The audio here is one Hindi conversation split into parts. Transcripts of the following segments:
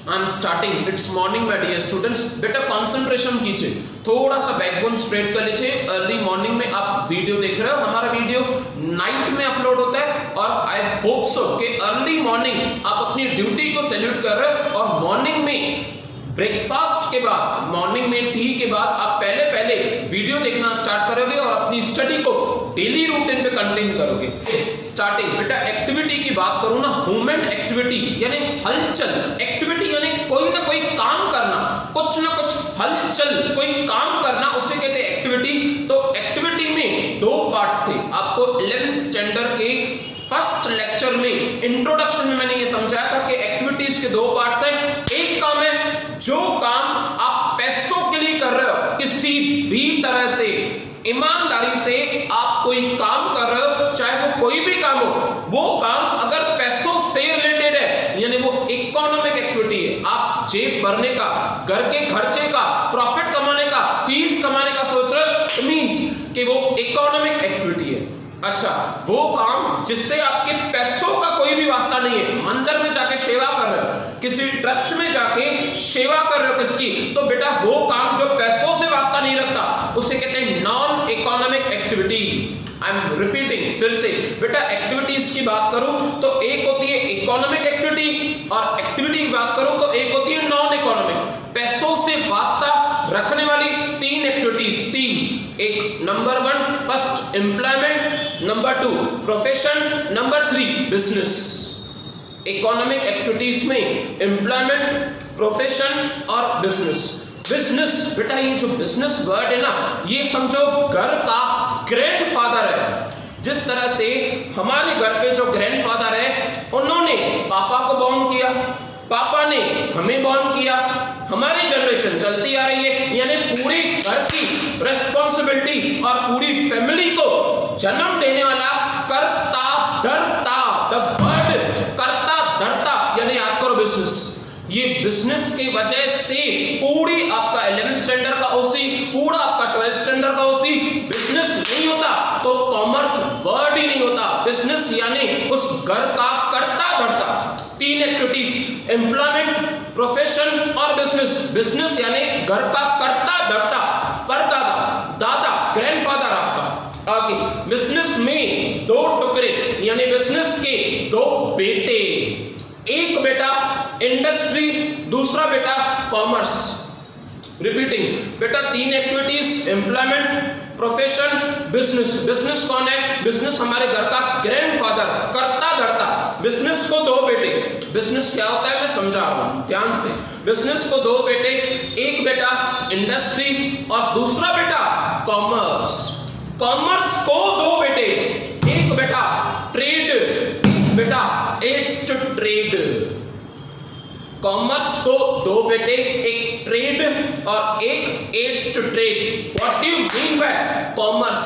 I am starting, it's morning my dear students. बेटा कंसंट्रेशन कीजिए, थोड़ा सा बैकबोन स्ट्रेट कर लीजिए। अर्ली मॉर्निंग में आप वीडियो देख रहे हो, हमारा वीडियो नाइट में अपलोड होता है और आई होप सो कि अर्ली मॉर्निंग आप अपनी ड्यूटी को सैल्यूट कर रहे हो और मॉर्निंग में ब्रेकफास्ट के बाद, मॉर्निंग में टी के बाद आप पहले वीडियो देखना स्टार्ट करोगे और अपनी स्टडी को डेली रूटीन पे कंटिन्यू करोगे। स्टार्टिंग बेटा एक्टिविटी की बात करूं ना, मूवमेंट एक्टिविटी यानी हलचल, एक्टिविटी यानी कोई ना कोई काम करना, कुछ ना कुछ हलचल, कोई काम करना, उसे कहते हैं एक्टिविटी। तो एक्टिविटी में दो पार्ट्स थे। आपको 11th स्टैंडर्ड के फर्स्ट लेक्चर में इंट्रोडक्शन में मैंने ये समझाया था कि एक्टिविटीज के दो पार्ट्स हैं। एक काम है जो काम आप पैसों के लिए कर रहे हो, किसी भी तरह से ईमानदारी से आप कोई काम कर रहे हो, चाहे वो कोई भी काम हो, वो काम अगर पैसों से रिलेटेड है यानी वो इकोनॉमिक एक्टिविटी है। आप जेब भरने का, घर के खर्चे का, प्रॉफिट कमाने का, फीस कमाने का सोच रहे हो, मींस कि वो इकोनॉमिक एक्टिविटी है। अच्छा, वो काम जिससे आपके पैसों का कोई भी वास्ता नहीं है, मंदिर में जाके सेवा कर रहे हो, किसी ट्रस्ट में जाके सेवा कर रहे हो किसकी, तो बेटा वो काम जो पैसों से वास्ता नहीं रखता उसे कहते हैं non economic activity. I am repeating फिर से बेटा, एक्टिविटीज की बात करूं तो एक होती है इकोनॉमिक एक्टिविटी और एक्टिविटी की बात करूं तो एक होती है नॉन इकोनॉमिक। पैसों से वास्ता रखने वाली तीन एक्टिविटीज, तीन, एक number 1 first employment, number 2 profession, number 3 business. Economic activities में एम्प्लॉयमेंट, प्रोफेशन और बिजनेस। बिजनेस बेटा, ये जो बिजनेस वर्ड है ना, ये समझो घर का ग्रैंडफादर है। जिस तरह से हमारे घर पे जो ग्रैंडफादर है, उन्होंने पापा को बॉर्न किया, पापा ने हमें बॉर्न किया, हमारी जनरेशन चलती आ रही है, यानी पूरी घर की रेस्पॉन्सिबिलिटी और पूरी फैमिली को जन्म देने वाला कर्ता धर्ता, द वर्ड कर्ता धर्ता, यानी याद करो बिजनेस। ये बिजनेस की वजह से पूरी आपका 11th स्टैंडर्ड का ओसी, पूरा आपका 12th स्टैंडर्ड का ओसी, बिजनेस नहीं होता तो कॉमर्स वर्ड ही नहीं होता। बिजनेस यानी उस घर का कर्ता धर्ता। तीन एक्टिविटीज, एम्प्लॉयमेंट, प्रोफेशन और बिजनेस। बिजनेस यानी घर का कर्ता धर्ता, परदादा, दादा, ग्रैंडफादर आपका। आगे बिजनेस में दो टुकड़े यानी बिजनेस के दो बेटे, एक बेटा इंडस्ट्री, दूसरा बेटा कॉमर्स। रिपीटिंग बेटा, तीन activities, employment, profession, business. Business कौन है? बिजनेस हमारे घर का ग्रैंडफादर, कर्ता धर्ता। बिजनेस को दो बेटे। बिजनेस क्या होता है मैं समझा रहा हूं ध्यान से। बिजनेस को दो बेटे, एक बेटा इंडस्ट्री और दूसरा बेटा कॉमर्स। कॉमर्स को दो बेटे, एक बेटा ट्रेड, एक बेटा एड्स टू ट्रेड। कॉमर्स को दो बेटे, एक ट्रेड और एक aids to trade. What do you mean by commerce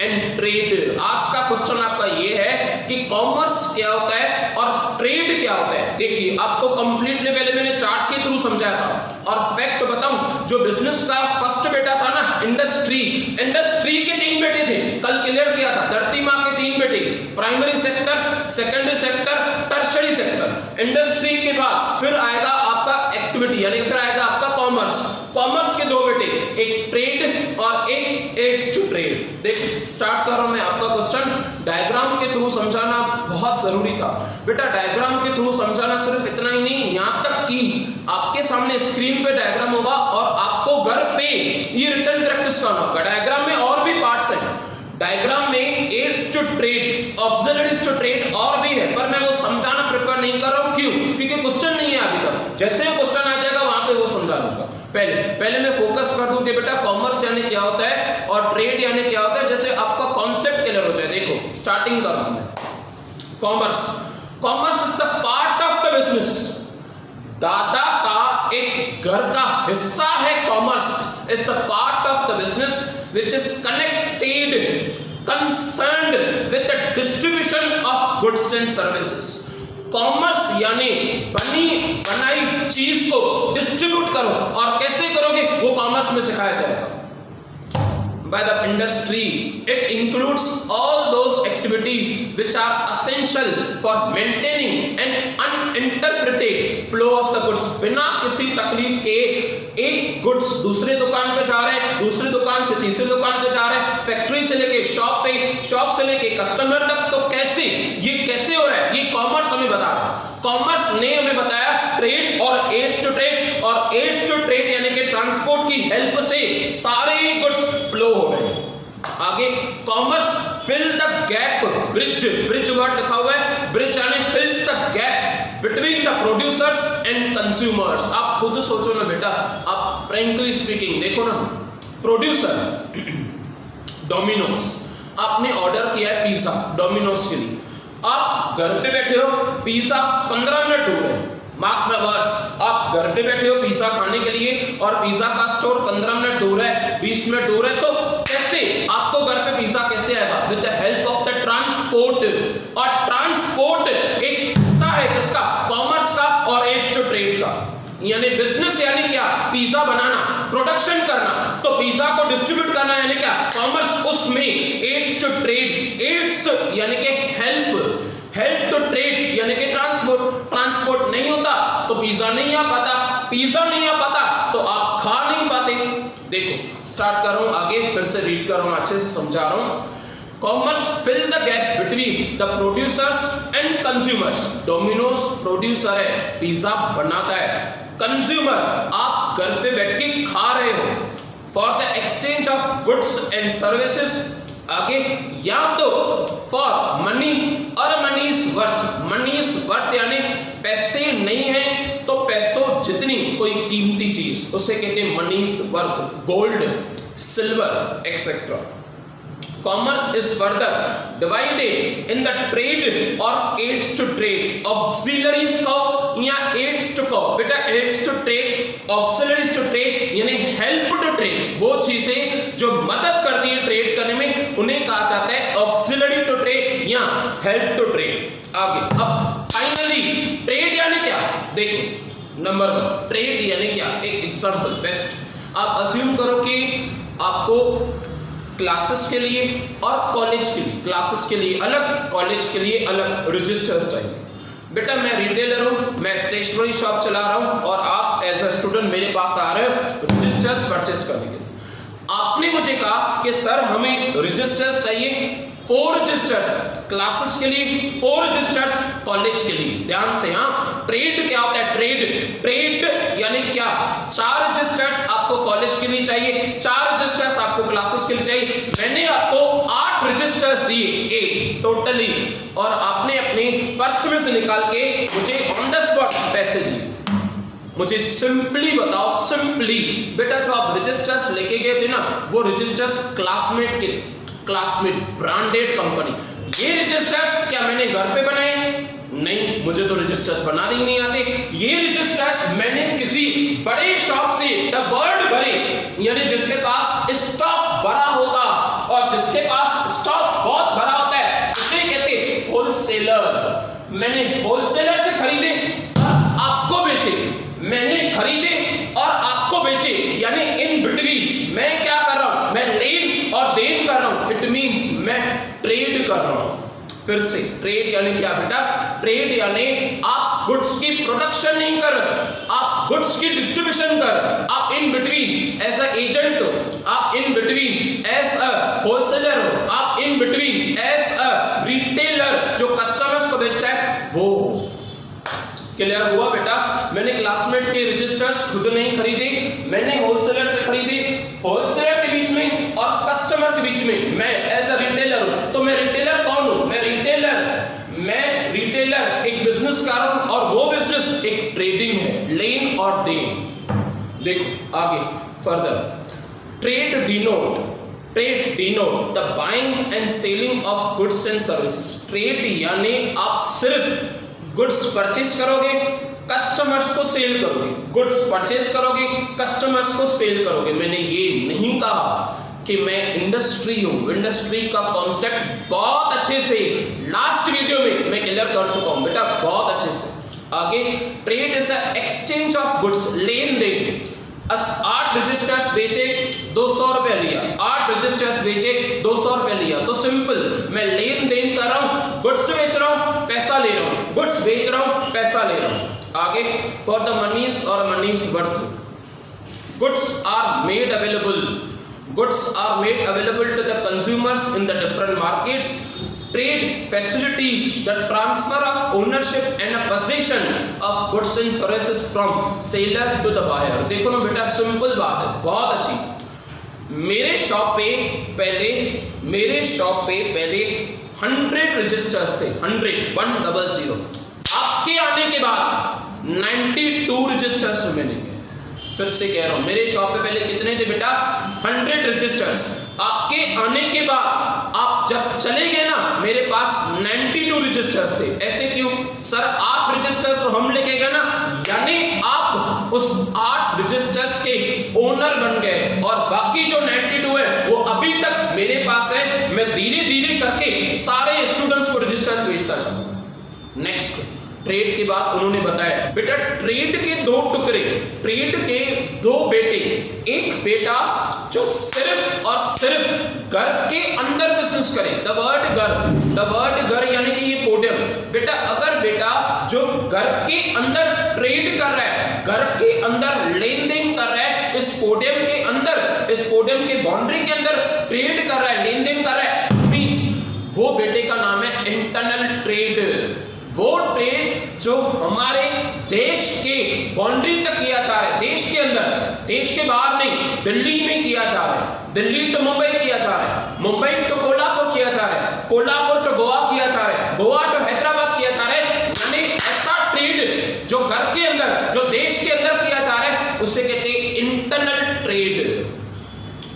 and trade? आज का क्वेश्चन आपका ये है कि कॉमर्स क्या होता है और ट्रेड क्या होता है। देखिए, आपको कंप्लीटली पहले मैंने चार्ट के थ्रू समझाया था और फैक्ट बताऊं, जो बिजनेस का फर्स्ट बेटा था ना इंडस्ट्री, इंडस्ट्री के तीन बेटे थे, कल क्लियर किया था। धरती माँ के तीन बेटे, primary sector, secondary sector, tertiary sector. Industry के बाद फिर आएगा आपका एक्टिविटी यानी फिर आएगा आपका कॉमर्स। कॉमर्स के दो बेटे, एक ट्रेड और एक एड्स टू ट्रेड। देखिए स्टार्ट कर रहा हूं मैं आपका क्वेश्चन। डायग्राम के थ्रू समझाना बहुत जरूरी था बेटा। डायग्राम के थ्रू समझाना सिर्फ इतना ही नहीं, यहां तक कि आपके सामने स्क्रीन पे डायग्राम होगा और आपको घर पे ये रिटन प्रैक्टिस करना होगा। डायग्राम में और भी पार्ट्स हैं। डायग्राम में aids to trade, auxiliaries to trade और भी है, पर मैं वो समझाना प्रेफर नहीं कर रहा हूं। क्यों? क्योंकि क्वेश्चन नहीं है अभी तक। जैसे वो क्वेश्चन आ जाएगा वहां पे वो समझा लूंगा। पहले मैं फोकस कर दूं कि बेटा कॉमर्स यानी क्या होता है और ट्रेड यानी क्या होता है, जैसे आपका कॉन्सेप्ट क्लियर हो जाए। देखो स्टार्टिंग कर रहा हूं मैं। Commerce, commerce is the part of the business. दादा का एक घर का हिस्सा है commerce. Is the part of the business which is connected, concerned with the distribution of goods and services. Commerce यानी बनी बनाई चीज को डिस्ट्रीब्यूट करो, और कैसे करोगे वो कॉमर्स में सिखाया जाएगा। By the industry, it includes all those activities which are essential for maintaining and uninterpreted घंटे फ्लो ऑफ द गुड्स, बिना किसी तकलीफ के एक गुड्स दूसरे दुकान पे जा रहे हैं, दूसरी दुकान से तीसरी दुकान पे जा रहे हैं, फैक्ट्री से लेके शॉप पे, शॉप से लेके कस्टमर तक। तो कैसे ये कैसे हो रहा है, ये कॉमर्स हमें बता रहा है। कॉमर्स ने हमें बताया ट्रेड और एड्स टू ट्रेड, और एड्स टू ट्रेड यानी कि ट्रांसपोर्ट की हेल्प से सारे गुड्स फ्लो हो रहे हैं। आगे commerce fill the gap, bridge, bridge word लिखा हुआ है, ब्रिज यानी fills the gap between the producers and consumers. आप खुद सोचो ना बेटा, आप फ्रैंकली स्पीकिंग देखो ना, प्रोड्यूसर डोमिनोज, आपने ऑर्डर किया है पिज्जा डोमिनोज के लिए, आप घर पे बैठे हो, पिज्जा 15 मिनट दूर है, मार्क माय वर्ड्स, आप घर पे बैठे हो पिज्जा खाने के लिए और पिज्जा का स्टोर 15 मिनट दूर है, 20 मिनट दूर है, तो कैसे आपको घर पे पिज्जा कैसे आएगा? With the help of the transport. और ट्रांसपोर्ट एक हिस्सा है किसका? कॉमर्स का और एड्स टू ट्रेड का। यानी बिजनेस यानी क्या? पिज्जा बनाना, प्रोडक्शन करना, तो पिज्जा को डिस्ट्रीब्यूट करना यानी क्या? कॉमर्स। उसमें एड्स टू ट्रेड, एड्स यानी कि हेल्प, हेल्प टू ट्रेड यानी कि ट्रांसपोर्ट। ट्रांसपोर्ट नहीं होता तो पिज्जा नहीं आ पाता, पिज्जा नहीं आ पाता तो आप खा नहीं पाते। देखो स्टार्ट कर रहा हूं आगे, फिर से रीड कर रहा हूं, अच्छे से समझा रहा हूं। Commerce fill the gap between the producers and consumers. Domino's producer है, पिज्जा बनाता है, कंज्यूमर आप घर पे बैठ के खा रहे हो। For the exchange of goods and services, आगे या तो फॉर मनी और money is worth, money is worth यानी पैसे नहीं है तो पैसों जितनी कोई कीमती चीज उसे कहते हैं money is worth, gold, silver etcetera. Commerce is further divided in the trade और एड्स टू ट्रेड। ऑक्सिलरीज को या एड्स टू को, बेटा aids to trade, auxiliaries to trade यानी हेल्प टू ट्रेड, वो चीजें जो मदद करती है ट्रेड करने में उन्हें कहा जाता है ऑक्सिलरी टू ट्रेड या हेल्प टू ट्रेड। आगे अब फाइनली ट्रेड यानी क्या? देखो नंबर 1 ट्रेड यानी क्या? एक एग्जांपल बेस्ट, आप अज्यूम करो कि आपको क्लासेस के लिए और कॉलेज के लिए, क्लासेस के लिए अलग, कॉलेज के लिए अलग रजिस्टर्स चाहिए। बेटा मैं रिटेलर हूँ, मैं स्टेशनरी शॉप चला रहा हूँ और आप एज अ स्टूडेंट मेरे पास आ रहे हो रजिस्टर्स परचेस करने के लिए। आपने मुझे कहा कि सर हमें रजिस्टर्स चाहिए, 4 रजिस्टर्स क्लासेस के लिए, 4 रजिस्टर्स कॉलेज के लिए। ध्यान से, हाँ ट्रेड क्या होता है? ट्रेड, ट्रेड यानी क्या? 4 रजिस्टर्स आपको कॉलेज के लिए चाहिए, 4 रजिस्टर्स आपको क्लासेस के लिए चाहिए। मैंने आपको 8 रजिस्टर्स दिए, 8 टोटली, और आपने अपने पर्स में से निकाल के मुझे ऑन द स्पॉट पैसे दिए। मुझे सिंपली बताओ, सिंपली बेटा जो आप रजिस्टर्स लेके गए थे ना, वो रजिस्टर्स क्लासमेट के, क्लासमेट ब्रांडेड कंपनी। ये रजिस्टर्स क्या मैंने घर पे बनाए? नहीं, मुझे तो रजिस्टर्स बनाने ही नहीं आते। ये रजिस्टर्स मैंने किसी बड़े शॉप से द वर्ल्ड भरे, यानी जिसके पास स्टॉक भरा होगा, और जिसके पास स्टॉक बहुत भरा होता है उसे कहते हैं होलसेलर। मैंने होलसेलर से खरीदे और आपको बेचे, मैंने खरीदे और आपको बेचे, यानी इन बिटवीन मैं क्या कर रहा हूं? मैं लेन और देन कर रहा हूं। इट मींस मैं ट्रेड कर रहा हूं। फिर से ट्रेड यानी क्या बेटा? ट्रेड यानी आप गुड्स की प्रोडक्शन नहीं कर, आप गुड्स की डिस्ट्रीब्यूशन कर, आप in between as a agent हो, आप in between as a wholesaler हो, आप in between as a retailer जो कस्टमर्स को बेचता है वो। क्लियर हुआ बेटा? मैंने क्लासमेट के रजिस्टर्स खुद नहीं खरीदे, मैंने होलसेलर से खरीदे। होलसेलर के बीच में और कस्टमर के बीच में मैं एज अ रिटेलर हूं। तो मैं रिटेलर कौन हूं? मैं रिटेलर एक बिजनेस कर रहा हूं, और वो बिजनेस एक ट्रेडिंग है, लेन और देन। देखो आगे further, trade denote the buying and selling of goods and services. Trade यानी आप सिर्फ गुड्स परचेस करोगे, कस्टमर्स को सेल करोगे, गुड्स परचेस करोगे, कस्टमर्स को सेल करोगे। मैंने ये नहीं कहा कि मैं इंडस्ट्री हूं, इंडस्ट्री का कॉन्सेप्ट बहुत अच्छे से लास्ट वीडियो में मैं क्लियर कर चुका हूं बेटा, बहुत अच्छे से। आगे trade is exchange of goods, लेन देन। 8 रजिस्टर्स बेचे, 200 रुपए लिया, 8 रजिस्टर्स बेचे, 200 रुपए लिया। तो सिंपल, मैं लेन देन कर रहा हूं, गुड्स बेच रहा हूं, पैसा ले रहा हूं, गुड्स बेच रहा हूं, पैसा ले रहा हूं। आगे फॉर द मनीज और money's worth, goods are made available, goods are made available to the consumers in the different markets, trade facilities, the transfer of ownership and a possession of goods and services from seller to the buyer। देखो ना बेटा, सिंपल बात है, बहुत अच्छी। मेरे शॉप पे पहले 100 रजिस्टर्स थे, 100 आपके आने के बाद 92 रजिस्टर्स रिमेनिंग है। फिर से कह रहा हूं, मेरे शॉप पे पहले कितने थे बेटा? 100 रजिस्टर्स। आपके आने के बाद आप जब चले गए ना, मेरे पास 92 रजिस्टर्स थे। ऐसे क्यों सर? 8 रजिस्टर्स तो हम लेके गए ना, यानी आप उस 8 रजिस्टर्स के ओनर बन गए और बाकी जो 92 है वो अभी तक मेरे पास है। मैं धीरे धीरे करके सारे स्टूडेंट्स को रजिस्टर्स भेजता जाऊंगा। नेक्स्ट, ट्रेड के बाद उन्होंने बताया बेटा, ट्रेड के 2 टुकड़े, ट्रेड के 2 बेटे, एक बेटा जो सिर्फ और सिर्फ घर के अंदर बिजनेस करे। द वर्ड घर यानी कि ये पोडियम। बेटा अगर बेटा जो घर के अंदर ट्रेड कर रहा है, घर के अंदर लेन देन कर रहा है, इस पोडियम के अंदर, इस पोडियम के बाउंड्री के अंदर ट्रेड कर रहा है, लेन देन कर रहा है, मींस वो बेटे का नाम है इंटरनल ट्रेड। वो ट्रेड जो हमारे देश के बाउंड्री तक किया जा रहा है, देश के अंदर, देश के बाहर नहीं, दिल्ली में किया जा रहा है, दिल्ली टू मुंबई किया जा रहा है, मुंबई टू कोल्हापुर किया जा रहा है, कोल्हापुर टू गोवा किया जा रहा है, गोवा टू हैदराबाद किया जा रहा है। यानी ऐसा ट्रेड जो घर के अंदर, जो देश के अंदर किया जा रहा है, उसे कहते हैं इंटरनल ट्रेड।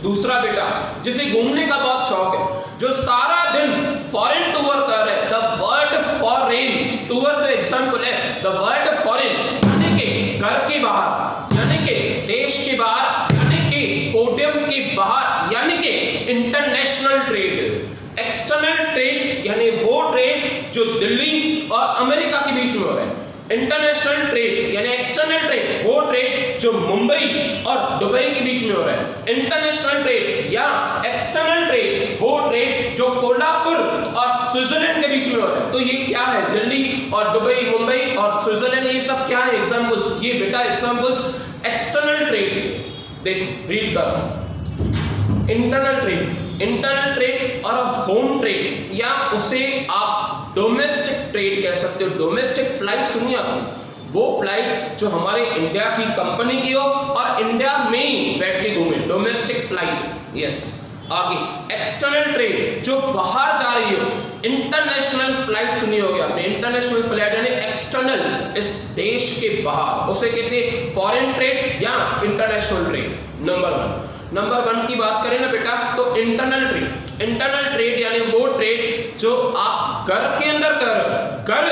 दूसरा बेटा जिसे घूमने का बहुत शौक है, जो सारा दिन फॉरेन टूर कर रहे हैं, द वर्ड फॉरेन टूर तो एग्जाम्पल है, द वर्ड फॉरेन यानी कि घर के बाहर, यानी कि देश के बाहर, यानी कि पोडियम के बाहर, यानी कि इंटरनेशनल ट्रेड। एक्सटर्नल ट्रेड यानी वो ट्रेड जो दिल्ली और अमेरिका के बीच में हो रहा है। इंटरनेशनल ट्रेड यानी एक्सटर्नल ट्रेड वो ट्रेड जो मुंबई और दुबई के बीच में हो रहा है। इंटरनेशनल ट्रेड या एक्सटर्नल ट्रेड वो ट्रेड जो कोल्हापुर और स्विट्जरलैंड के बीच में हो रहा है। तो ये क्या है? दिल्ली और दुबई, मुंबई और स्विट्जरलैंड, ये सब क्या है? एग्जांपल्स। ये बेटा एग्जांपल्स एक्सटर्नल ट्रेड के। देखो रीड कर, इंटरनल ट्रेड और होम ट्रेड, या उसे आप डोमेस्टिक ट्रेड कह सकते हो। डोमेस्टिक फ्लाइट सुनिए आपने, वो फ्लाइट जो हमारे इंडिया की कंपनी की हो और इंडिया में ही बैठ के घूमे, डोमेस्टिक फ्लाइट। यस, आगे एक्सटर्नल ट्रेड जो बाहर जा रही हो। इंटरनेशनल फ्लाइट सुनी होगी आपने, इंटरनेशनल फ्लाइट यानी एक्सटर्नल, इस देश के बाहर, उसे कहते हैं फॉरेन ट्रेड या इंटरनेशनल ट्रेड। नंबर 1 की बात करें ना बेटा, तो इंटरनल ट्रेड यानी वो ट्रेड जो आप घर के अंदर कर रहे हो। घर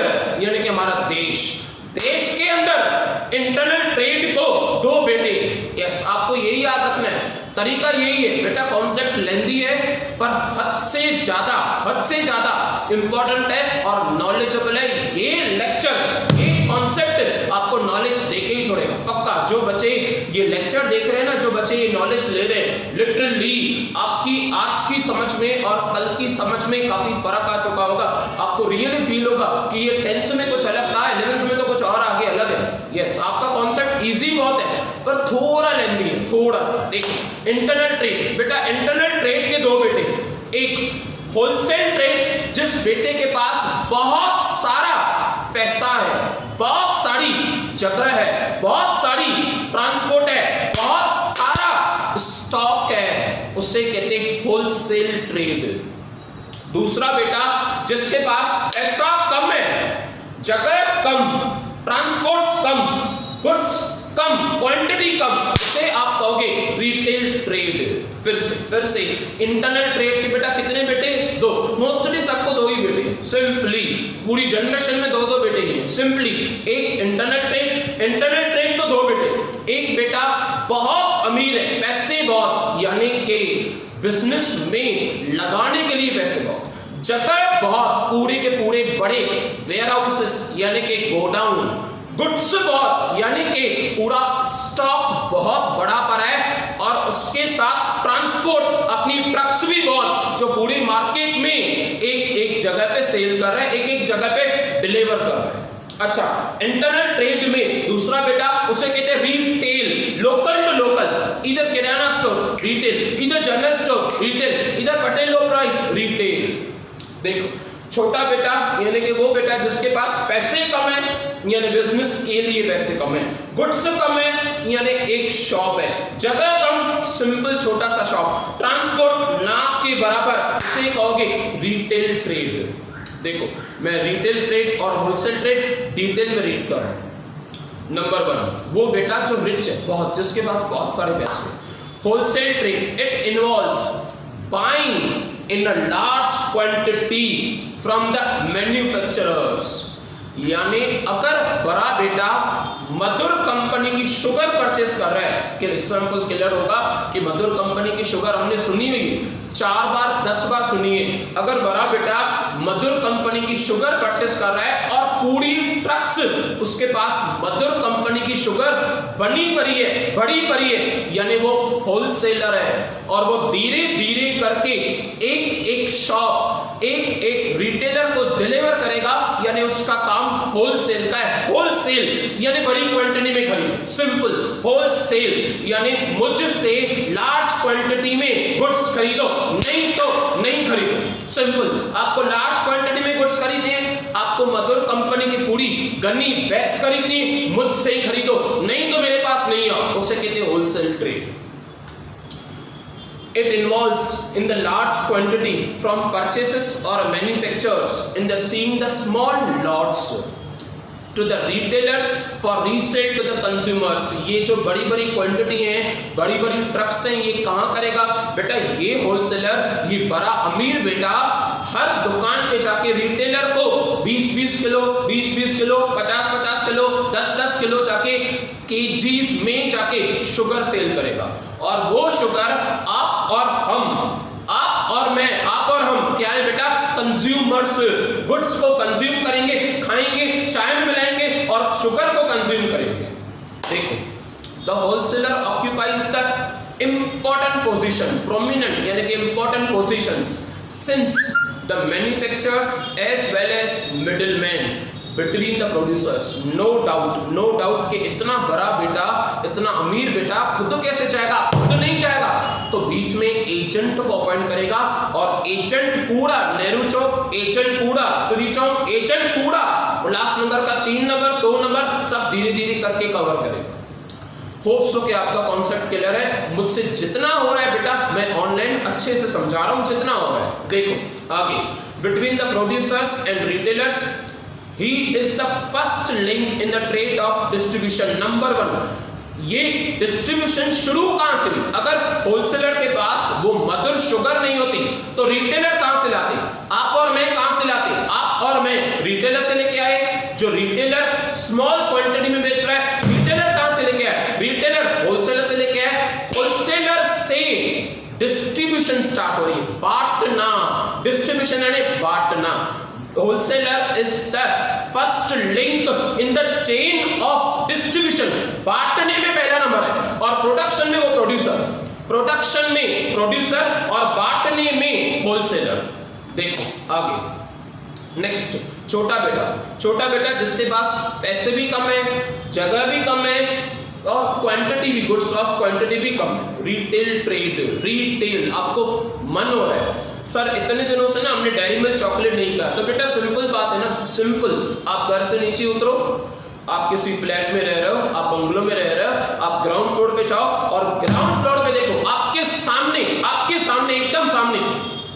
यानी कि हमारा देश के अंदर इंटरनल ट्रेड को 2 बेटे। यस, आपको यही याद रखना है, तरीका यही है बेटा। कॉन्सेप्ट लेंदी है पर हद से ज्यादा इंपॉर्टेंट है और नॉलेजेबल है। ये लेक्चर, ये कॉन्सेप्ट आपको नॉलेज देके ही छोड़ेगा पक्का। जो बच्चे ये लेक्चर देख रहे हैं ना, जो बच्चे ये नॉलेज ले रहे हैं, लिटरली आपकी आज की समझ में और कल की समझ में काफी फर्क आ चुका होगा। आपको रियली फील होगा कि ये 10th में कुछ अलग था, 11th में तो कुछ और आगे अलग है। यस, आपका कॉन्सेप्ट इजी बहुत है पर थोड़ा लेंदी है, थोड़ा सा। देखिए इंटरनल ट्रेड, बेटा इंटरनल ट्रेड के 2 बेटे। एक होलसेल ट्रेड, जिस बेटे के पास बहुत सारा पैसा है, बहुत सारी जगह है, बहुत सारी ट्रांसपोर्ट है, बहुत सारा स्टॉक है, उसे कहते हैं होलसेल ट्रेड। दूसरा बेटा जिसके पास पैसा कम है, जगह कम, ट्रांसपोर्ट कम, गुड्स कम, क्वांटिटी कम, उसे आप कहोगे रिटेल ट्रेड। फिर से इंटरनल ट्रेड के बेटा कितने बेटे? 2। मोस्टली सबको 2 ही बेटे हैं, सिंपली पूरी जनरेशन में 2 बेटे ही हैं। सिंपली एक इंटरनल ट्रेड को 2 बेटे। एक बेटा बहुत अमीर है, पैसे बहुत, यानी कि बिजनेस में लगाने के लिए पैसे बहुत, जगह बहुत, पूरे के पूरे बड़े वेयर हाउसेस यानी कि गोडाउन, गुड्स बहुत यानी कि पूरा स्टॉक बहुत बड़ा पड़ा है, और उसके साथ ट्रांसपोर्ट, अपनी ट्रक्स भी बहुत, जो पूरी मार्केट में एक जगह पे सेल कर रहे हैं, एक जगह पे डिलीवर कर रहे हैं। अच्छा, इंटरनल ट्रेड में उसे कहते हैं रिटेल, लोकल टू लोकल, इधर किराना स्टोर रिटेल, इधर जनरल स्टोर रिटेल, इधर पटेल लो प्राइस रिटेल। देखो छोटा बेटा यानी कि वो बेटा जिसके पास पैसे कम है, यानी बिजनेस के लिए पैसे कम है, गुड्स कम है यानी एक शॉप है, जगह कम सिंपल छोटा सा शॉप, ट्रांसपोर्ट ना के बराबर, इसे कहोगे रिटेल ट्रेड। देखो मैं रिटेल ट्रेड और होलसेल ट्रेड डिटेल में रीड कर रहा हूं। नंबर 1 वो बेटा जो रिच है बहुत, जिसके पास बहुत सारे पैसे। Wholesale trade it involves buying in a large quantity from the manufacturers, यानी अगर बड़ा बेटा मधुर कंपनी की शुगर परचेस कर रहा है, कि एग्जांपल क्लियर होगा कि मधुर कंपनी की शुगर हमने सुनी हुई 4 बार 10 बार सुनी है। अगर बड़ा बेटा मधुर कंपनी की शुगर परचेस कर रहा है और पूरी ट्रक्स उसके पास मधुर कंपनी की शुगर बनी पड़ी है, बड़ी पड़ी है, यानी वो होलसेलर है और वो धीरे धीरे करके एक एक शॉप, एक एक रिटेलर को डिलीवर करेगा, यानी उसका काम होलसेल का है। होलसेल यानी बड़ी क्वांटिटी में खरीदो, सिंपल। होलसेल यानी मुझसे लार्ज क्वांटिटी में गुड्स खरीदो, नहीं तो नहीं खरीदो, सिंपल। आपको लार्ज क्वांटिटी में गुड्स खरीदने हैं, आपको मधुर कंपनी की पूरी गन्नी बैग्स खरीदनी, मुझसे ही खरीदो, नहीं तो मेरे पास नहीं है, उसे कहते हैं wholesale trade. It involves in the large quantity from purchases or manufacturers in the seeing the small lots to the retailers for resale to the consumers। ये जो बड़ी बड़ी क्वांटिटी हैं, बड़ी बड़ी ट्रक्स हैं, ये कहाँ करेगा बेटा? ये होलसेलर, ये बड़ा अमीर बेटा हर दुकान पे जाके रिटेलर को 20-20 किलो, 20-20 किलो, 50-50 किलो, 10-10 किलो जाके केजीज में जाके शुगर सेल करेगा। और वो शुगर आप और हम, आप और मैं, आप और हम क्या है बेटा? कंज्यूमर्स, गुड्स को कंज्यूम करेंगे, खाएंगे, चाय में मिलाएंगे और शुगर को कंज्यूम करेंगे। देखो the wholesaler occupies the important position, prominent यानी कि important positions since the manufacturers as well as middleman between the producers. No doubt कि इतना बड़ा बेटा, इतना अमीर बेटा खुद कैसे चाहेगा? खुद नहीं चाहेगा तो बीच में एजेंट को अपॉइंट करेगा, और एजेंट पूरा नेहरू चौक, एजेंट पूरा श्री चौक, एजेंट पूरा उल्लासनगर का 3 नंबर 2 नंबर सब धीरे धीरे करके कवर करेगा। होप सो कि आपका कॉन्सेप्ट क्लियर है। मुझसे जितना हो रहा है बेटा मैं ऑनलाइन अच्छे से समझा रहा हूं, जितना हो रहा है। देखो आगे, between the producers and retailers he is the first link in the trade of distribution। Number 1 ये डिस्ट्रीब्यूशन शुरू कहां से हुई? अगर होलसेलर के पास वो मदर शुगर नहीं होती तो रिटेलर कहां से लाते? आप और मैं कहां से लाते? आप और मैं रिटेलर से लेके आए। जो रिटेलर स्मॉल क्वांटिटी में बेच रहा है, रिटेलर कहां से लेके आए? रिटेलर होलसेलर से लेके आए। होलसेलर से डिस्ट्रीब्यूशन स्टार्ट हो रही है, बांटना। डिस्ट्रीब्यूशन यानी बांटना। Wholesaler is the first link in the chain of distribution। बांटने में पहला नंबर है, और प्रोडक्शन में वो प्रोड्यूसर, प्रोडक्शन में प्रोड्यूसर और बांटने में होलसेलर। देखो आगे नेक्स्ट, छोटा बेटा जिसके पास पैसे भी कम है, जगह भी कम है और क्वांटिटी भी, गुड्स ऑफ क्वांटिटी भी कम है। Retail trade, retail. आपको मन हो रहा है सर इतने दिनों से ना हमने डेयरी मिल्क चॉकलेट नहीं खाया, तो बेटा सिंपल बात है ना, सिंपल। आप घर से नीचे उतरो, आप किसी फ्लैट में रह रहे हो, आप बंगलो में रह रहे हो, आप ग्राउंड फ्लोर पे जाओ और ग्राउंड फ्लोर पे देखो आपके सामने एकदम सामने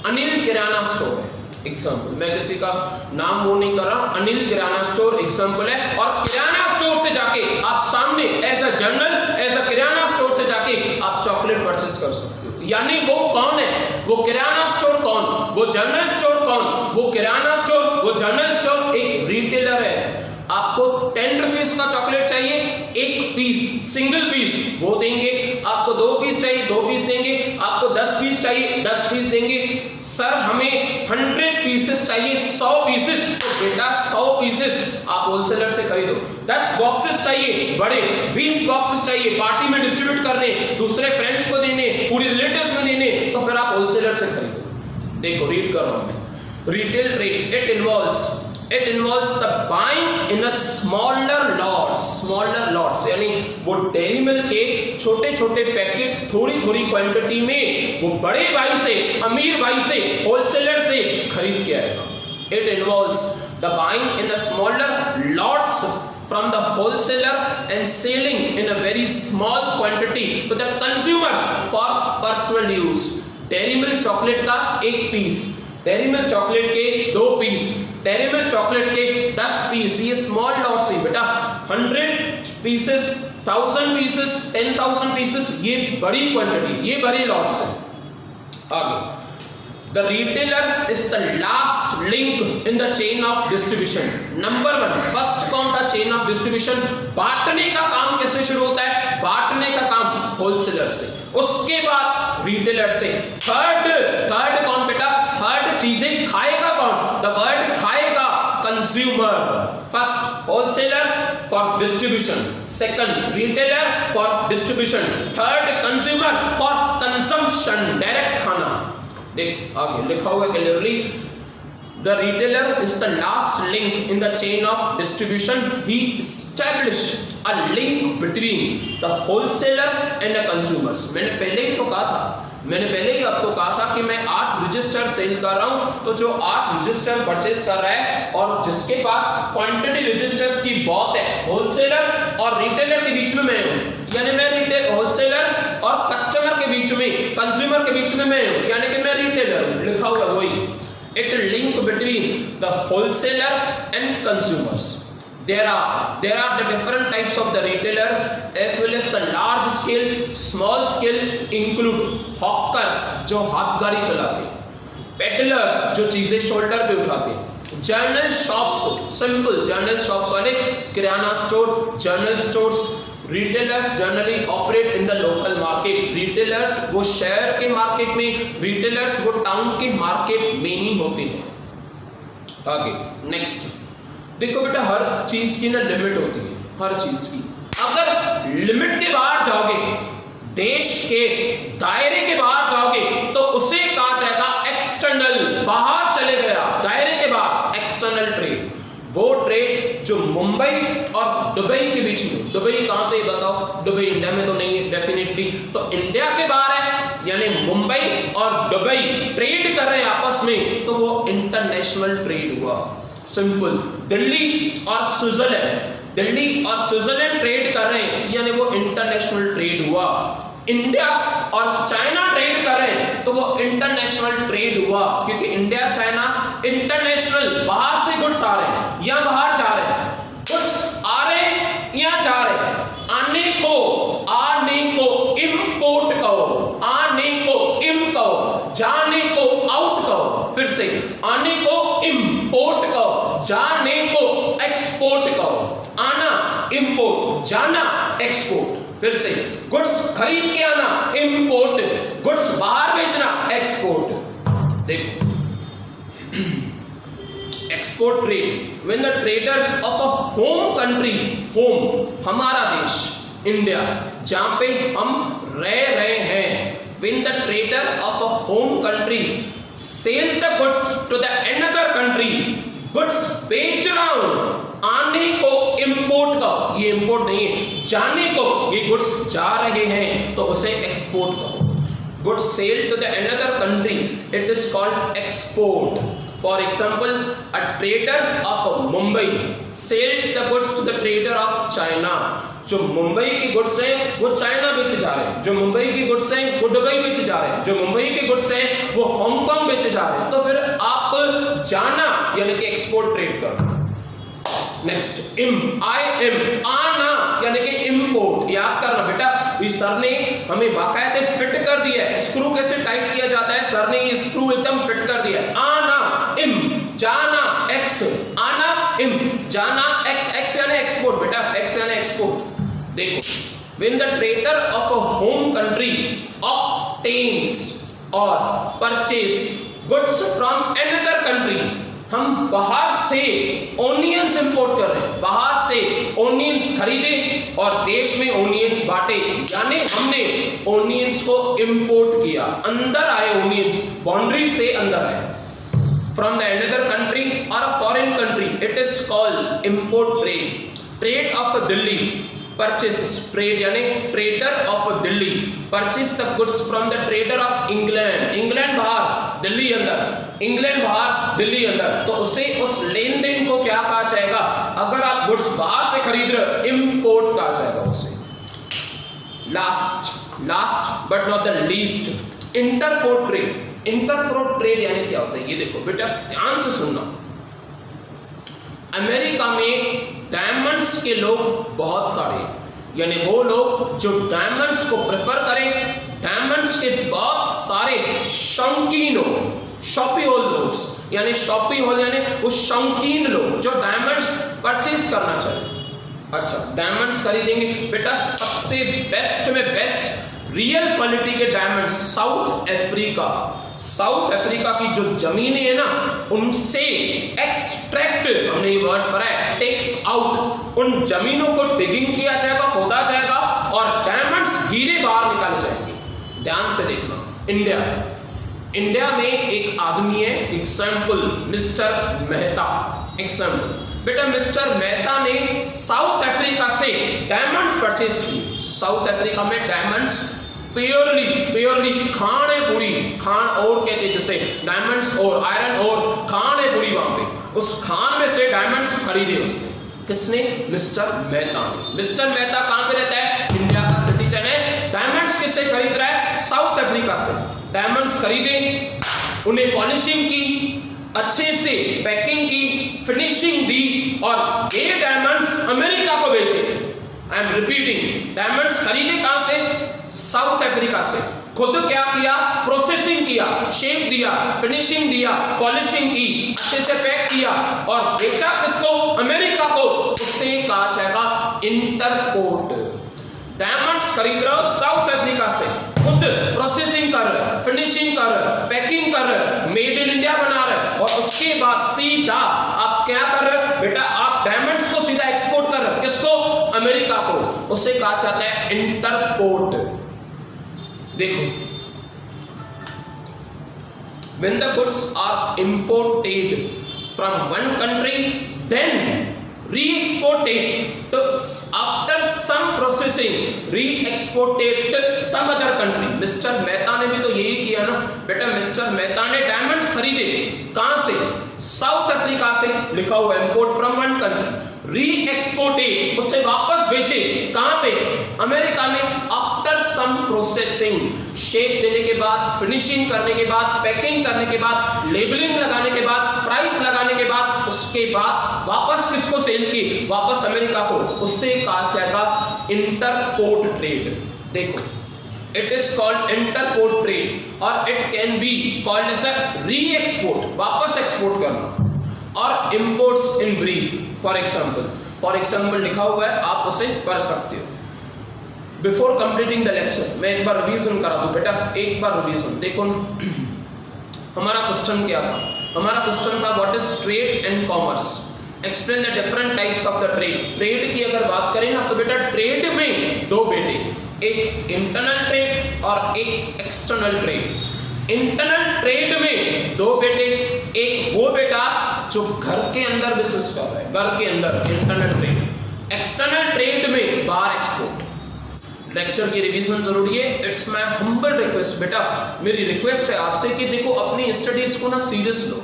अनिल किराना स्टोर है। एग्जाम्पल, मैं किसी का नाम वो नहीं कर रहा, अनिल किराना स्टोर एग्जाम्पल है। और किराना स्टोर से जाके आप सामने as a general, as a kirana store से जाके आप चॉकलेट परचेस कर सकते हो। यानी वो कौन है? वो किराना स्टोर कौन? वो जनरल स्टोर कौन? वो किराना स्टोर, वो जनरल स्टोर एक रिटेलर है। आपको 10 रुपीस का चॉकलेट चाहिए, 1 पीस, सिंगल पीस, वो देंगे। आपको 2 पीस चाहिए, 2 पीस देंगे। आपको 10 पीस चाहिए, 10 पीस देंगे। सर हमें 100 पीसेस चाहिए, 100 पीसेस, तो बेटा 100 पीसेस आप होलसेलर से खरीदो। 10 बॉक्सेस चाहिए बड़े, 20 बॉक्सेस चाहिए पार्टी में डिस्ट्रीब्यूट करने, दूसरे फ्रेंड्स को देने, पूरी रिलेटिव्स में देने, तो फिर आप होलसेलर से खरीदो। देखो रीड कर रहा हूं मैं। Retail trade it involves It involves the buying in a smaller lots, यानी वो डेयरी मिल्क के छोटे छोटे पैकेट्स थोड़ी थोड़ी क्वांटिटी में वो बड़े भाई से, अमीर भाई से, होलसेलर से खरीद के आएगा. It involves the buying in a smaller lots from the wholesaler and selling in a very small quantity to the consumers for personal use. Dairy milk chocolate का 1 पीस, डेयरी मिल्क चॉकलेट के 2 पीस, डेयरी मिल्क चॉकलेट के 10 पीस, ये स्मॉल लॉट्स है बेटा. 100 पीसेस, 1000 पीसेस, 10,000 पीसेस, ये बड़ी क्वांटिटी, ये बड़ी लॉट्स है. आगे, the retailer is the last link in the chain of distribution. Number 1, first कौन था चेन ऑफ डिस्ट्रीब्यूशन? बांटने का काम कैसे शुरू होता है? बांटने का काम होलसेलर से, उसके बाद रिटेलर से. थर्ड कौन बेटा? थर्ड चीजें खाएगा कौन? द वर्ड खाएगा, consumer. First wholesaler for distribution, second retailer for distribution, third consumer for consumption, direct खाना. देख आगे लिखा हुआ clearly, the retailer is the last link in the chain of distribution. He established a link between the wholesaler and the consumers. मैंने पहले ही आपको कहा था कि मैं 8 रजिस्टर सेल कर रहा हूं, तो जो 8 रजिस्टर परचेस कर रहा है और जिसके पास क्वांटिटी रजिस्टर्स की बहुत है, होलसेलर और रिटेलर के बीच में मैं हूं, यानी मैं रिटेल होलसेलर और कस्टमर के बीच में, कंज्यूमर के बीच में मैं हूं, यानी कि मैं रिटेलर हूं. लिखा हुआ वही. It link between the wholesaler and consumers. There are the different types of the retailer as well as the large scale, small scale include hawkers जो हाथ गाड़ी चलाते, peddlers जो चीजें शोल्डर पे उठाते, general shops, simple general shops वाले, kirana store, general stores. Retailers generally operate in the local market. Retailers वो शहर के मार्केट में, retailers वो टाउन के मार्केट में ही होते हैं. आगे नेक्स्ट देखो बेटा, हर चीज की ना लिमिट होती है, हर चीज की. अगर लिमिट के बाहर जाओगे, देश के दायरे के बाहर जाओगे, तो उसे कहा जाएगा एक्सटर्नल. बाहर चले गया, दायरे के बाहर, एक्सटर्नल ट्रेड. वो ट्रेड जो मुंबई और दुबई के बीच में, दुबई कहां पे बताओ? दुबई इंडिया में तो नहीं है डेफिनेटली, तो इंडिया के बाहर है, यानी मुंबई और दुबई ट्रेड कर रहे हैं आपस में, तो वो इंटरनेशनल ट्रेड हुआ. सिंपल. दिल्ली और स्विट्जरलैंड ट्रेड कर रहे हैं, यानी वो इंटरनेशनल ट्रेड हुआ. इंडिया और चाइना ट्रेड कर रहे हैं, तो वो इंटरनेशनल ट्रेड हुआ, क्योंकि इंडिया चाइना इंटरनेशनल, बाहर से गुड्स आ रहे हैं या बाहर जा रहे हैं, गुड्स आ रहे हैं या जा रहे हैं. आने को इंपोर्ट कहो, आने को इम कहो, जाने को आउट कहो. फिर से, आने को इंपोर्ट कहो, जाने को एक्सपोर्ट कहो. आना इंपोर्ट, जाना एक्सपोर्ट. फिर से, गुड्स खरीद के आना इंपोर्ट, गुड्स बाहर बेचना एक्सपोर्ट. देखो, export trade, when the trader of a home country, home हमारा देश इंडिया जहां पे हम रह रहे हैं, when the trader of a home country sell the goods to the another country, goods बेच रहा हूं, आने को इंपोर्ट का, ये इंपोर्ट नहीं है, जाने को ये गुड्स जा रहे हैं, तो उसे एक्सपोर्ट कहो. Goods sell to the another country, it is called export. For example, a trader of Mumbai sells the goods to the trader of China. जो मुंबई की गुड्स हैं वो चाइना बेचे जा रहे हैं, जो मुंबई की गुड्स हैं वो दुबई बेचे जा रहे हैं, जो मुंबई के गुड्स हैं वो हांगकांग बेचे जा रहे हैं. तो फिर आप जाना यानी कि एक्सपोर्ट ट्रेड करो. नेक्स्ट, आना यानी कि इंपोर्ट. याद करना बेटा, इस सर ने हमें बाकायदे फिट कर दिया है. स्क्रू कैसे टाइट किया जाता है, सर ने ये स्क्रू एकदम फिट कर दिया है. आना इम, जाना एक्स, आना इम, जाना एक्स. एक्स यानी एक्सपोर्ट बेटा, एक्स यानी एक्सपोर्ट. देखो, when the trader of a home country obtains or purchase goods from another country, हम बाहर से ओनियंस इंपोर्ट कर रहे हैं, बाहर से ओनियंस खरीदे और देश में ओनियंस बांटे, यानी हमने ओनियंस को इंपोर्ट किया. अंदर आए ओनियंस, बाउंड्री से अंदर आए. फ्रॉम द अनदर कंट्री और a foreign country, it is called import trade. Trade of Delhi purchase, trade यानी trader of Delhi purchase the goods from the trader of England. England बाहर, दिल्ली अंदर, इंग्लैंड बाहर, दिल्ली अंदर, तो उसे उस लेन देन को क्या कहा जाएगा? अगर आप गुड्स बाहर से खरीद रहे हो, इंपोर्ट कहा जाएगा उसे। Last but not the least, entrepot trade. Entrepot trade यानी क्या होता है? ये देखो बेटा, ध्यान से सुनना। अमेरिका में डायमंड्स के लोग बहुत सारे, यानी वो लोग जो डायमंड्स को प्रेफर करें, डायमंड्स के बहुत सारे शौकीन लोग, शॉपी होल लोग, यानी शॉपी होल यानी वो शौकीन लोग जो डायमंड्स परचेज करना चाहिए। अच्छा, डायमंड्स खरीदेंगे बेटा, सबसे बेस्ट में बेस्ट रियल क्वालिटी के डायमंड साउथ अफ्रीका की जो जमीनें है ना, उनसे एक्सट्रैक्ट, हमने ये वर्ड पढ़ा है, टेक्स आउट, उन जमीनों को डिगिंग किया जाएगा, खोदा जाएगा और डायमंड्स हीरे बाहर निकाले जाएंगे। ध्यान से देखना। इंडिया में एक आदमी है, एग्जाम्पल मिस्टर मेहता, एग्जाम्पल बेटा, मिस्टर मेहता ने साउथ अफ्रीका से डायमंड्स परचेज किए। साउथ अफ्रीका में डायमंड्स प्योरली खान है पूरी, खान और कहते हैं जैसे डायमंड्स और आयरन और खान है पूरी, वहां पे उस खान में से डायमंड्स खरीदे उसने। किसने? मिस्टर मेहता ने। मिस्टर मेहता कहां पे रहता है? इंडिया का सिटीजन है। डायमंड्स किससे खरीद रहा है? साउथ अफ्रीका से। डायमंड्स खरीदे, उन्हें पॉलिशिंग की, अच्छे से पैकिंग की, फिनिशिंग दी और ये डायमंड्स अमेरिका को बेचे। आई एम रिपीटिंग, डायमंड्स खरीदे कहां से? साउथ अफ्रीका से। खुद क्या किया? प्रोसेसिंग किया, शेप दिया, फिनिशिंग दिया, पॉलिशिंग की, अच्छे से पैक किया और बेचा किसको? अमेरिका को। उससे कहा जाएगा इंटरपोर्ट। डायमंड्स खरीद रहे हो साउथ अफ्रीका से, खुद प्रोसेसिंग कर रहे, फिनिशिंग कर रहे, पैकिंग कर रहे, मेड इन इंडिया बना रहे और उसके बाद सीधा आप क्या कर रहे बेटा? आप डायमंड्स को सीधा एक्सपोर्ट कर रहे, किसको? अमेरिका को। उसे कहा जाता है इंटरपोर्ट। देखो, when the goods are imported from one country, then re-exported to after some processing, re-exported to some other country. Mister Mehta ने भी तो यही किया ना बेटा। मिस्टर मेहता ने डायमंड्स खरीदे कहां से? साउथ अफ्रीका से, लिखा हुआ इंपोर्ट फ्रॉम वन कंट्री, री-एक्सपोर्टेड, उसे वापस बेचे कहां पे? अमेरिका में। आफ्टर सम प्रोसेसिंग, शेप देने के बाद, फिनिशिंग करने के बाद, पैकिंग करने के बाद, लेबलिंग लगाने के बाद, प्राइस लगाने के बाद, उसके बाद वापस किसको सेल की? वापस अमेरिका को। उससे कहा जाएगा इंटरपोर्ट ट्रेड। देखो, it is called entrepot trade और it can be called as re export, वापस एक्सपोर्ट करना, और imports in brief. For example लिखा हुआ है, आप उसे पढ़ सकते हो। बिफोर कंप्लीटिंग द लेक्चर मैं एक बार रिवीजन करा दूं बेटा, एक बार रिवीजन देखो ना। हमारा क्वेश्चन क्या था? हमारा क्वेश्चन था what is trade and commerce, explain the different types of the trade. Trade की अगर बात करें ना तो बेटा, ट्रेड में दो बेटे, एक इंटरनल ट्रेड और एक एक्सटर्नल ट्रेड। इंटरनल ट्रेड में दो बेटे, एक वो बेटा जो घर के अंदर बिजनेस कर रहा है, घर के अंदर इंटरनल ट्रेड। एक्सटर्नल ट्रेड में बाहर एक्सपोर्ट। लेक्चर की रिवीजन जरूरी है। इट्स माय हम्बल रिक्वेस्ट बेटा, मेरी रिक्वेस्ट है आपसे कि देखो अपनी स्टडीज को ना सीरियस लो।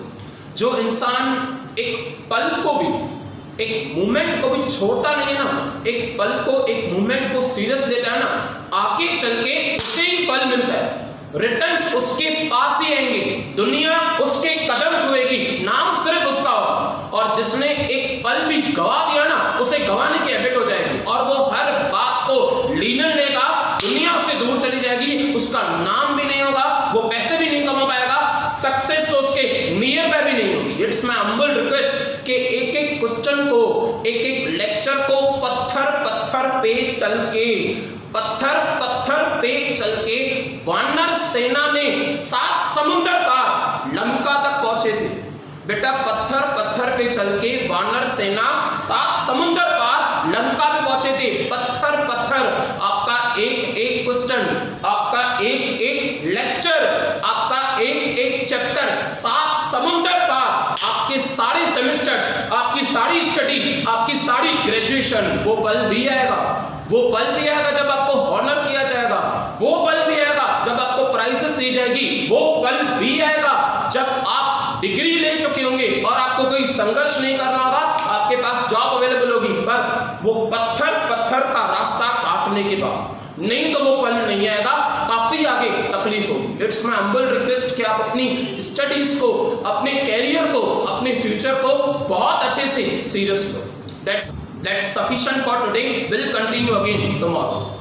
जो इंसान एक पल को भी, एक मोमेंट को भी छोड़ता नहीं है ना, एक पल को, एक मोमेंट को सीरियस लेता है ना, आगे चल के उसे ही फल मिलता है। रिटर्न्स उसके पास ही आएंगे, दुनिया उसके कदम छुएगी, नाम सिर्फ उसका होगा। और जिसने एक पल भी गवा दिया ना, उसे गवाने की हैबिट हो जाएगी और वो हर बात को लीनन लेगा, दुनिया उससे दूर चली जाएगी, उसका नाम भी नहीं होगा, वो पैसे भी नहीं कमा पाएगा, सक्सेस तो उसके नियर बाय भी नहीं होगी। इट्स माय हम्बल रिक्वेस्ट कि एक एक क्वेश्चन को, एक एक लेक्चर को पत्थर पत्थर पे चल के वानर सेना ने 7 समुद्र पार लंका तक पहुंचे थे बेटा। पत्थर पत्थर पे चल के वानर सेना 7 समुद्र पार लंका में पहुंचे थे। पत्थर पत्थर, आपका एक एक क्वेश्चन, आपका एक एक लेक्चर, आपका एक एक चैप्टर 7 समुद्र पार, आपके सारे सेमेस्टर्स, आपकी सारी स्टडी, आपकी सारी ग्रेजुएशन, वो पल भी आएगा। वो पल भी आएगा जब आपको हॉनर किया जाएगा, वो पल भी आएगा जब आपको प्राइजेस दी जाएगी, वो पल भी आएगा जब आप डिग्री ले चुके होंगे और आपको कोई संघर्ष नहीं करना होगा, आपके पास जॉब अवेलेबल होगी। पर वो पत्थर पत्थर का रास्ता काटने के बाद, नहीं तो वो पल नहीं आएगा, काफी आगे तकलीफ होगी। इट्स माय हम्बल रिक्वेस्ट कि आप अपनी स्टडीज को, अपने कैरियर को, अपने फ्यूचर को बहुत अच्छे से serious low. That's sufficient for today. We'll continue again tomorrow.